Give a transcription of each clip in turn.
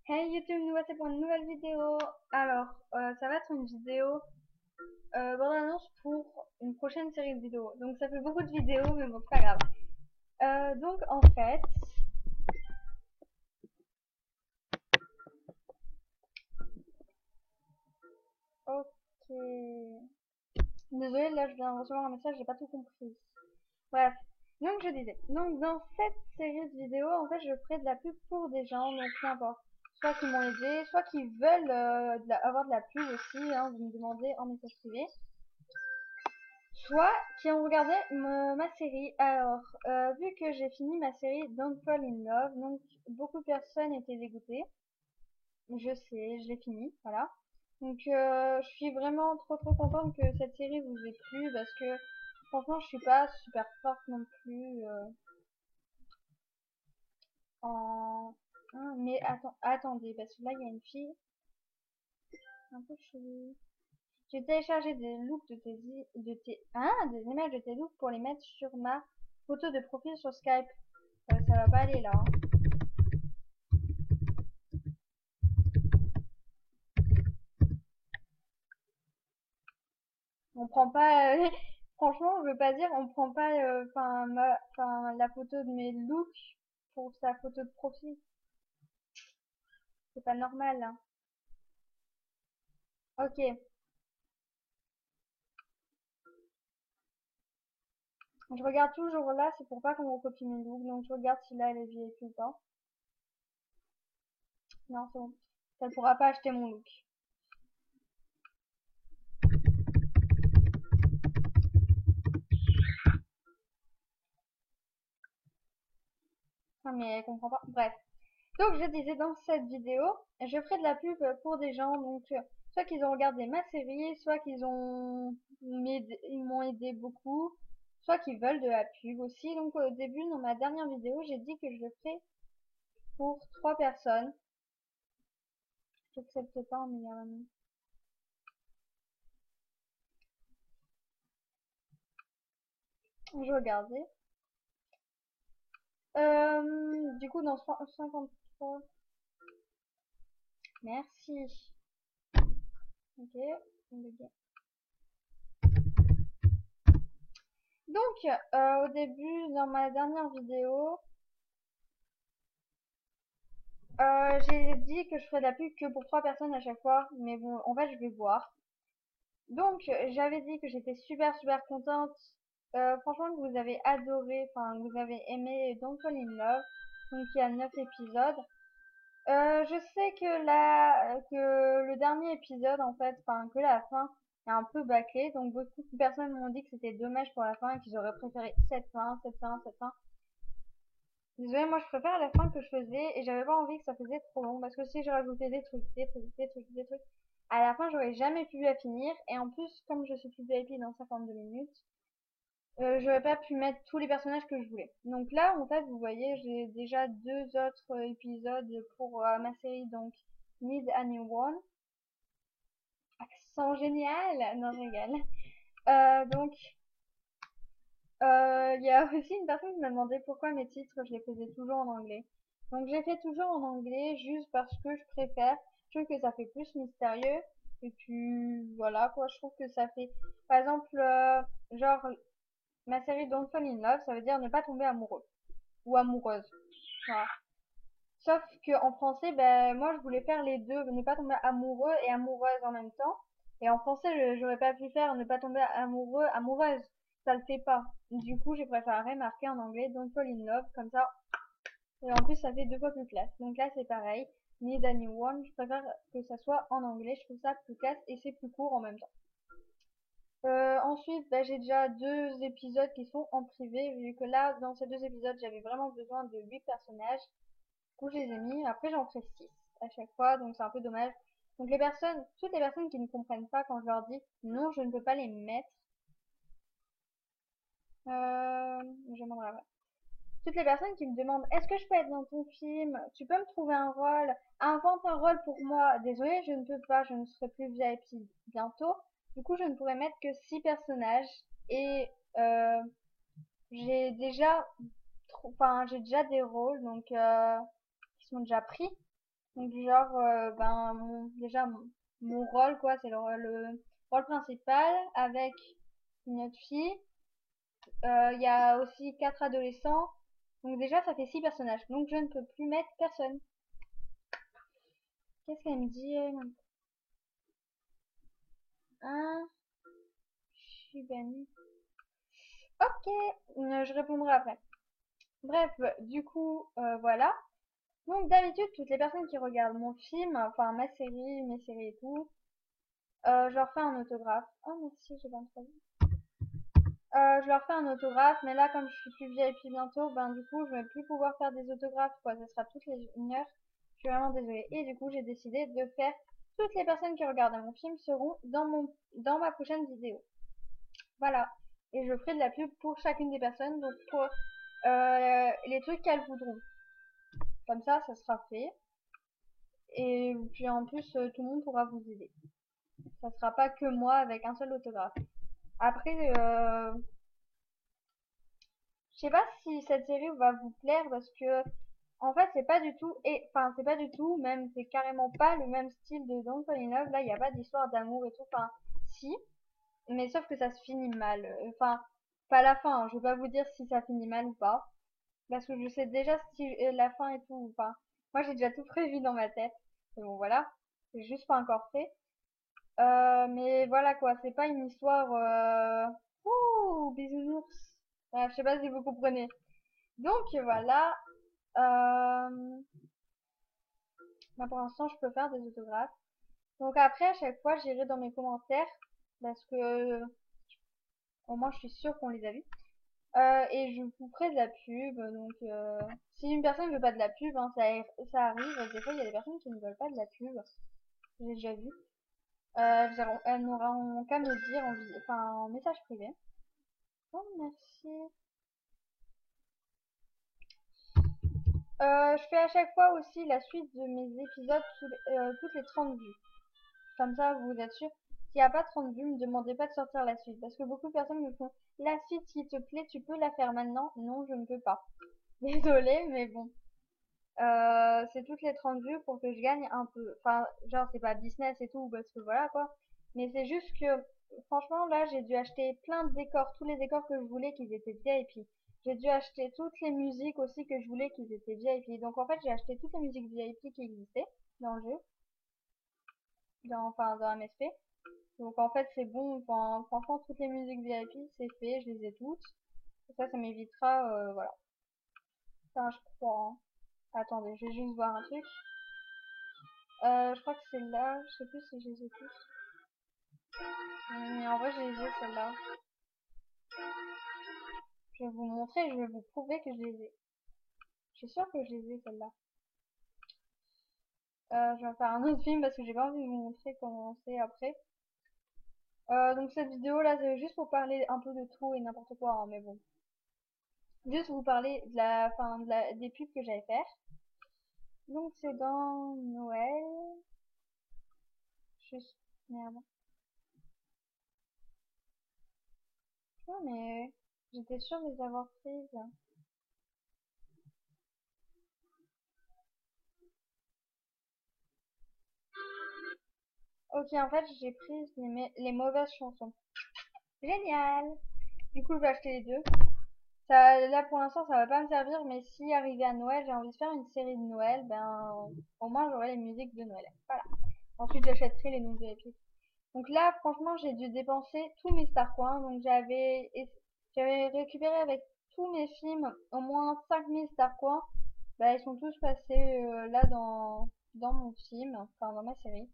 Hey YouTube, nous voici pour une nouvelle vidéo. Alors, ça va être une vidéo bande-annonce pour une prochaine série de vidéos. Donc ça fait beaucoup de vidéos, mais bon, c'est pas grave. Donc en fait, ok. Désolée, là je viens de recevoir un message, j'ai pas tout compris. Bref, donc je disais, donc dans cette série de vidéos, en fait, je ferai de la pub pour des gens, donc peu importe. Soit qui m'ont aidé, soit qui veulent avoir de la pub aussi, hein, vous me demandez en message privé. Soit qui ont regardé ma série. Alors, vu que j'ai fini ma série Don't Fall in Love, donc beaucoup de personnes étaient dégoûtées. Je sais, je l'ai fini, voilà. Donc, je suis vraiment trop contente que cette série vous ait plu parce que franchement, je suis pas super forte non plus en. Hein, mais attendez, parce que là, il y a une fille un peu chelou. J'ai téléchargé des looks des images de tes looks pour les mettre sur ma photo de profil sur Skype. Ça va pas aller là, hein. On prend pas, franchement, je veux pas dire, on prend pas, la photo de mes looks pour sa photo de profil. C'est pas normal, hein. Ok. Je regarde toujours là, c'est pour pas qu'on recopie mes looks, donc je regarde si là elle est vieille ou pas. Non, c'est bon. Elle pourra pas acheter mon look. Ah, mais elle comprend pas. Bref. Donc je disais dans cette vidéo, je ferai de la pub pour des gens, donc soit qu'ils ont regardé ma série, soit ils m'ont aidé beaucoup, soit qu'ils veulent de la pub aussi. Donc au début, dans ma dernière vidéo, j'ai dit que je le ferais pour 3 personnes. J'accepte pas en meilleur ami. Je regardais. Du coup, dans 53. Merci. Ok. Donc, au début, dans ma dernière vidéo, j'ai dit que je ferais de la pub que pour 3 personnes à chaque fois, mais bon, en fait, je vais voir. Donc, j'avais dit que j'étais super contente. Franchement, que vous avez adoré, enfin, que vous avez aimé Don't Fall in Love. Donc, il y a 9 épisodes. Je sais que le dernier épisode, en fait, enfin, que la fin est un peu bâclée. Donc, beaucoup de personnes m'ont dit que c'était dommage pour la fin et qu'ils auraient préféré cette fin. Désolée, moi je préfère la fin que je faisais et j'avais pas envie que ça faisait trop long parce que si je rajoutais des trucs, à la fin j'aurais jamais pu la finir et en plus comme je suis plus VIP dans 52 minutes, j'aurais pas pu mettre tous les personnages que je voulais. Donc là en fait vous voyez j'ai déjà 2 autres épisodes pour ma série donc Need a New One. Accent génial! Non je rigole. Donc il y a aussi une personne qui m'a demandé pourquoi mes titres, je les faisais toujours en anglais. Donc, j'ai fait toujours en anglais juste parce que je préfère. Je trouve que ça fait plus mystérieux. Et puis, voilà, quoi, je trouve que ça fait. Par exemple, genre, ma série Don't Fall in Love, ça veut dire ne pas tomber amoureux. Ou amoureuse. Voilà. Sauf que en français, ben, moi, je voulais faire les deux, ne pas tomber amoureux et amoureuse en même temps. Et en français, j'aurais pas pu faire ne pas tomber amoureux, amoureuse. Ça le fait pas. Du coup, j'ai préféré marquer en anglais Don't Fall in Love, comme ça. Et en plus, ça fait 2 fois plus classe. Donc là, c'est pareil. Need a New One, je préfère que ça soit en anglais. Je trouve ça plus classe et c'est plus court en même temps. Ensuite, bah, j'ai déjà 2 épisodes qui sont en privé, vu que là, dans ces 2 épisodes, j'avais vraiment besoin de 8 personnages. Du coup, je les ai mis. Après, j'en ferai 6 à chaque fois, donc c'est un peu dommage. Donc toutes les personnes qui ne comprennent pas quand je leur dis non, je ne peux pas les mettre. Je demanderai après. Toutes les personnes qui me demandent est-ce que je peux être dans ton film, tu peux me trouver un rôle, invente un rôle pour moi. Désolée, je ne peux pas, je ne serai plus VIP bientôt. Du coup, je ne pourrai mettre que 6 personnages et j'ai déjà, j'ai déjà des rôles donc qui sont déjà pris. Donc genre, ben, déjà, mon rôle, quoi, c'est le rôle principal avec une autre fille. Il y a aussi 4 adolescents. Donc déjà, ça fait 6 personnages. Donc je ne peux plus mettre personne. Qu'est-ce qu'elle me dit, elle? Hein? Je suis bannie. Ok, je répondrai après. Bref, du coup, voilà. Donc d'habitude, toutes les personnes qui regardent mon film, enfin ma série, mes séries et tout, je leur fais un autographe. Oh merci, j'ai 23 ans. Je leur fais un autographe, mais là, comme je suis plus VIP bientôt, ben du coup, je vais plus pouvoir faire des autographes, quoi. Ça sera toutes les 1 heure. Je suis vraiment désolée. Et du coup, j'ai décidé de faire toutes les personnes qui regardent mon film seront dans ma prochaine vidéo. Voilà. Et je ferai de la pub pour chacune des personnes, donc pour les trucs qu'elles voudront. Comme ça sera fait. Et puis en plus, tout le monde pourra vous aider. Ça sera pas que moi avec un seul autographe. Après, je sais pas si cette série va vous plaire parce que en fait c'est pas du tout enfin c'est pas du tout même c'est carrément pas le même style de Don't Fall in Love. Là il n'y a pas d'histoire d'amour et tout, enfin si, mais sauf que ça se finit mal. Enfin pas la fin, hein. Je vais pas vous dire si ça finit mal ou pas parce que je sais déjà si la fin et tout. Enfin moi j'ai déjà tout prévu dans ma tête. Mais bon voilà, c'est juste pas encore fait. Mais voilà quoi, c'est pas une histoire ouh bisounours. Je sais pas si vous comprenez. Donc voilà, euh, bah, pour l'instant je peux faire des autographes. Donc après à chaque fois j'irai dans mes commentaires parce que au moins je suis sûre qu'on les a vus. Et je vous ferai de la pub. Donc si une personne ne veut pas de la pub, hein, ça arrive. Des fois il y a des personnes qui ne veulent pas de la pub. J'ai déjà vu. Elles n'auront qu'à me le dire enfin, en message privé. Oh merci. Je fais à chaque fois aussi la suite de mes épisodes toutes les 30 vues. Comme ça, vous êtes sûr. S'il n'y a pas 30 vues, ne me demandez pas de sortir la suite. Parce que beaucoup de personnes me font la suite, s'il te plaît, tu peux la faire maintenant. Non, je ne peux pas. Désolée, mais bon. C'est toutes les 30 vues pour que je gagne un peu. Enfin, genre, c'est pas business et tout, parce que voilà quoi. Mais c'est juste que, franchement, là, j'ai dû acheter plein de décors, tous les décors que je voulais qu'ils étaient VIP. J'ai dû acheter toutes les musiques aussi que je voulais qu'ils étaient VIP. Donc en fait, j'ai acheté toutes les musiques VIP qui existaient dans le jeu, enfin dans MSP. Donc en fait, c'est bon. Enfin, franchement, toutes les musiques VIP, c'est fait, je les ai toutes. Et ça m'évitera, voilà. Enfin, je crois, hein. Attendez, je vais juste voir un truc. Je crois que c'est là, je sais plus si je les ai tous. Mais en vrai, je les ai celles-là. Je vais vous montrer, je vais vous prouver que je les ai. Je suis sûre que je les ai celles-là. Je vais faire un autre film parce que j'ai pas envie de vous montrer comment c'est après. Donc cette vidéo là, c'est juste pour parler un peu de tout et n'importe quoi, hein, mais bon. Juste vous parler de des pubs que j'allais faire. Donc c'est dans Noël. Juste, merde. Non mais j'étais sûre de les avoir prises. Ok, en fait j'ai pris les mauvaises chansons. Génial! Du coup je vais acheter les deux. Ça, là pour l'instant ça va pas me servir, mais si arrivé à Noël j'ai envie de faire une série de Noël, ben au moins j'aurai les musiques de Noël. Voilà. Ensuite j'achèterai les nouveaux épisodes. Donc là franchement j'ai dû dépenser tous mes star coins. Donc j'avais récupéré avec tous mes films au moins 5000 star coins. Bah ils sont tous passés là dans mon film, enfin dans ma série.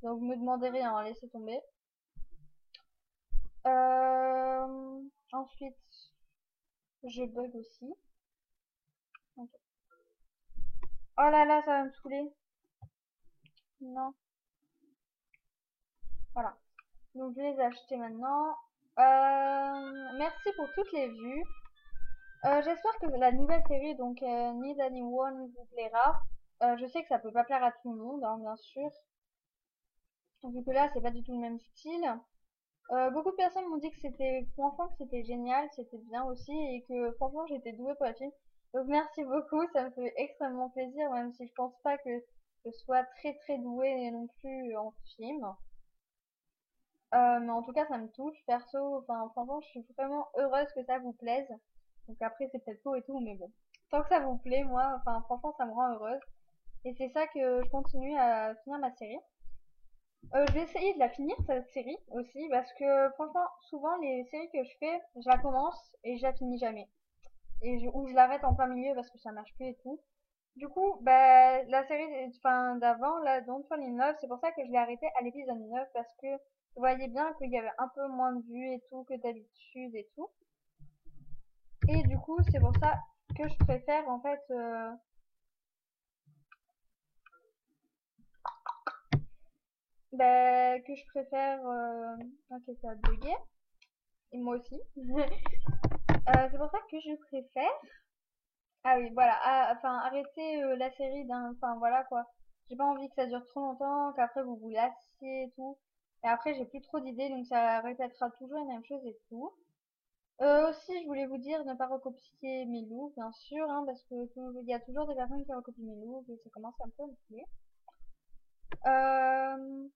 Donc me demandez rien, hein, laissez tomber. Ensuite je bug aussi. Ok. Oh là là, ça va me saouler. Non. Voilà. Donc je les ai achetés maintenant. Merci pour toutes les vues. J'espère que la nouvelle série, donc Need Anyone, vous plaira. Je sais que ça peut pas plaire à tout le monde, hein, bien sûr. Vu que là, c'est pas du tout le même style. Beaucoup de personnes m'ont dit que franchement, que c'était génial, c'était bien aussi, et que franchement, j'étais douée pour la film. Donc merci beaucoup, ça me fait extrêmement plaisir, même si je pense pas que je sois très très douée non plus en film. Mais en tout cas, ça me touche, perso. Enfin, franchement, je suis vraiment heureuse que ça vous plaise. Donc après, c'est peut-être faux et tout, mais bon. Tant que ça vous plaît, moi, enfin, franchement, ça me rend heureuse. Et c'est ça que je continue à finir ma série. Je vais essayer de la finir, cette série, aussi, parce que, franchement, souvent, les séries que je fais, je la commence et je la finis jamais. Ou je l'arrête en plein milieu parce que ça marche plus et tout. Du coup, bah, la série enfin, d'avant, là, Don't Fall in Love, c'est pour ça que je l'ai arrêté à l'épisode 9 parce que vous voyez bien qu'il y avait un peu moins de vues et tout que d'habitude et tout. Et du coup, c'est pour ça que je préfère en fait que je préfère ok, ça a bugué et moi aussi. C'est pour ça que je préfère ah oui, voilà, enfin arrêter la série d'un enfin voilà quoi. J'ai pas envie que ça dure trop longtemps, qu'après vous vous lassiez et tout. Et après j'ai plus trop d'idées donc ça répétera toujours la même chose et tout. Aussi, je voulais vous dire de ne pas recopier mes looks, bien sûr, hein, parce que il y a toujours des personnes qui recopient mes looks et ça commence un peu à me saouler. Euh,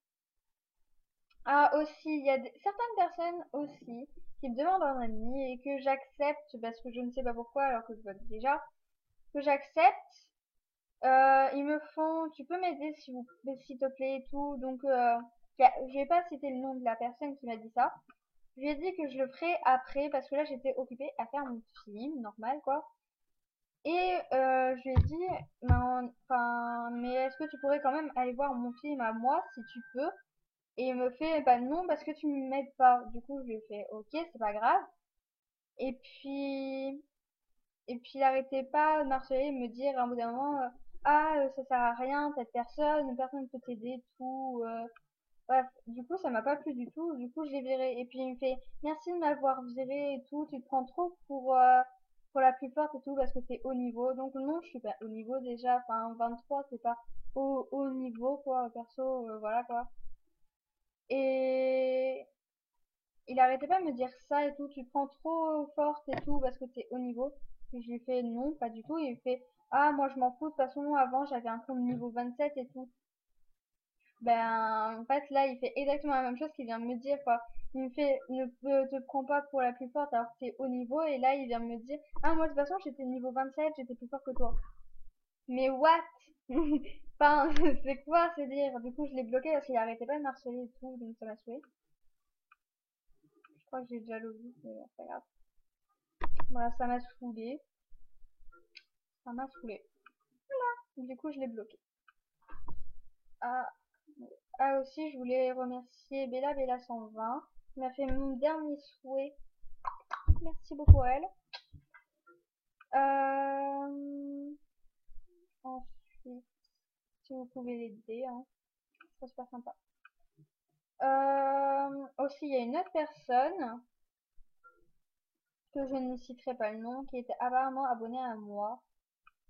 Ah, aussi, il y a certaines personnes aussi qui me demandent un ami et que j'accepte parce que je ne sais pas pourquoi alors que je vote déjà, que j'accepte. Ils me font, tu peux m'aider s'il te plaît et tout. Donc, je vais pas citer le nom de la personne qui m'a dit ça. Je lui ai dit que je le ferai après parce que là j'étais occupée à faire mon film, normal quoi. Et je lui ai dit, ben, enfin, mais est-ce que tu pourrais quand même aller voir mon film à moi si tu peux? Et il me fait, bah non, parce que tu m'aides pas. Du coup, je lui ai fait, ok, c'est pas grave. Et puis, il arrêtait pas de marceler, de me dire à un bout d'un moment, ça sert à rien, personne ne peut t'aider, tout. Bref, du coup, ça m'a pas plu du tout. Du coup, je l'ai viré. Et puis, il me fait, merci de m'avoir viré et tout. Tu te prends trop pour la plus forte et tout parce que t'es haut niveau. Donc, non, je suis pas haut niveau déjà. Enfin, 23, c'est pas haut niveau, quoi. Perso, voilà, quoi. Et il arrêtait pas de me dire ça et tout. Tu te prends trop forte et tout parce que t'es haut niveau. Et je lui ai fait, non, pas du tout. Et il me fait, ah, moi, je m'en fous. De toute façon, avant, j'avais un compte niveau 27 et tout. Ben, en fait, là, il fait exactement la même chose qu'il vient de me dire, quoi. Il me fait, te prends pas pour la plus forte alors que t'es haut niveau, et là, il vient me dire, ah, moi, de toute façon, j'étais niveau 27, j'étais plus fort que toi. Mais what? Enfin, c'est quoi ce dire? Du coup, je l'ai bloqué parce qu'il arrêtait pas de harceler et tout, donc ça m'a saoulé. Je crois que j'ai déjà l'oubli, mais bon, c'est pas grave. Voilà, ça m'a saoulé. Ça m'a saoulé. Du coup, je l'ai bloqué. Ah, aussi, je voulais remercier Bella 120 qui m'a fait mon dernier souhait. Merci beaucoup à elle. Ensuite, si vous pouvez l'aider, hein, c'est super sympa. Aussi, il y a une autre personne que je ne citerai pas le nom, qui était apparemment abonnée à moi.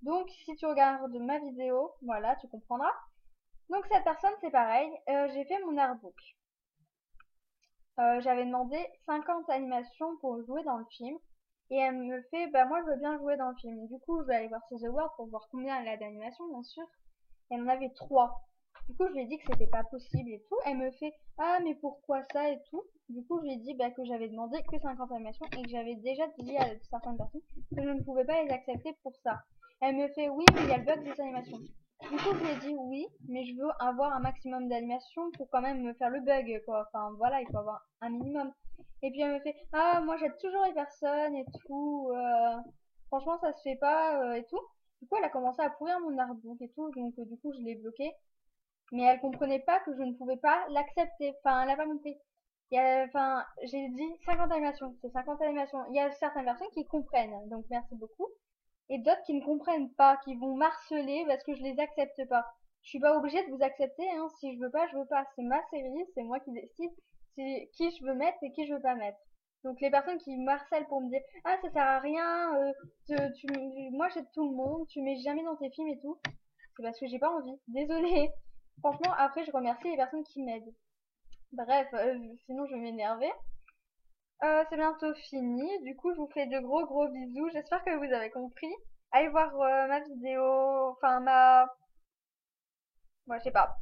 Donc, si tu regardes ma vidéo, voilà, tu comprendras. Donc, cette personne, c'est pareil. J'ai fait mon artbook. J'avais demandé 50 animations pour jouer dans le film. Et elle me fait, bah moi je veux bien jouer dans le film. Du coup, je vais aller voir ses awards pour voir combien elle a d'animations, bien sûr. Elle en avait 3. Du coup, je lui ai dit que c'était pas possible et tout. Elle me fait, ah mais pourquoi ça et tout. Du coup, je lui ai dit bah, que j'avais demandé que 50 animations et que j'avais déjà dit à certaines personnes que je ne pouvais pas les accepter pour ça. Elle me fait, oui, mais il y a le bug des animations. Du coup, je lui ai dit oui, mais je veux avoir un maximum d'animations pour quand même me faire le bug, quoi. Enfin, voilà, il faut avoir un minimum. Et puis elle me fait, ah, moi j'aide toujours les personnes et tout. Franchement, ça se fait pas et tout. Du coup, elle a commencé à pourrir mon artbook et tout, donc du coup, je l'ai bloqué. Mais elle comprenait pas que je ne pouvais pas l'accepter. Enfin, elle a pas compris. Enfin, j'ai dit 50 animations, c'est 50 animations. Il y a certaines personnes qui comprennent, donc merci beaucoup. Et d'autres qui ne comprennent pas, qui vont marceler parce que je les accepte pas. Je suis pas obligée de vous accepter, hein. Si je veux pas, je veux pas. C'est ma série, c'est moi qui décide qui je veux mettre et qui je veux pas mettre. Donc les personnes qui marcellent pour me dire ah ça sert à rien, moi j'aide tout le monde, tu mets jamais dans tes films et tout, c'est parce que j'ai pas envie. Désolée. Franchement après je remercie les personnes qui m'aident. Bref, sinon je vais m'énerver. C'est bientôt fini. Du coup, je vous fais de gros bisous. J'espère que vous avez compris. Allez voir ma vidéo, enfin Moi, je sais pas.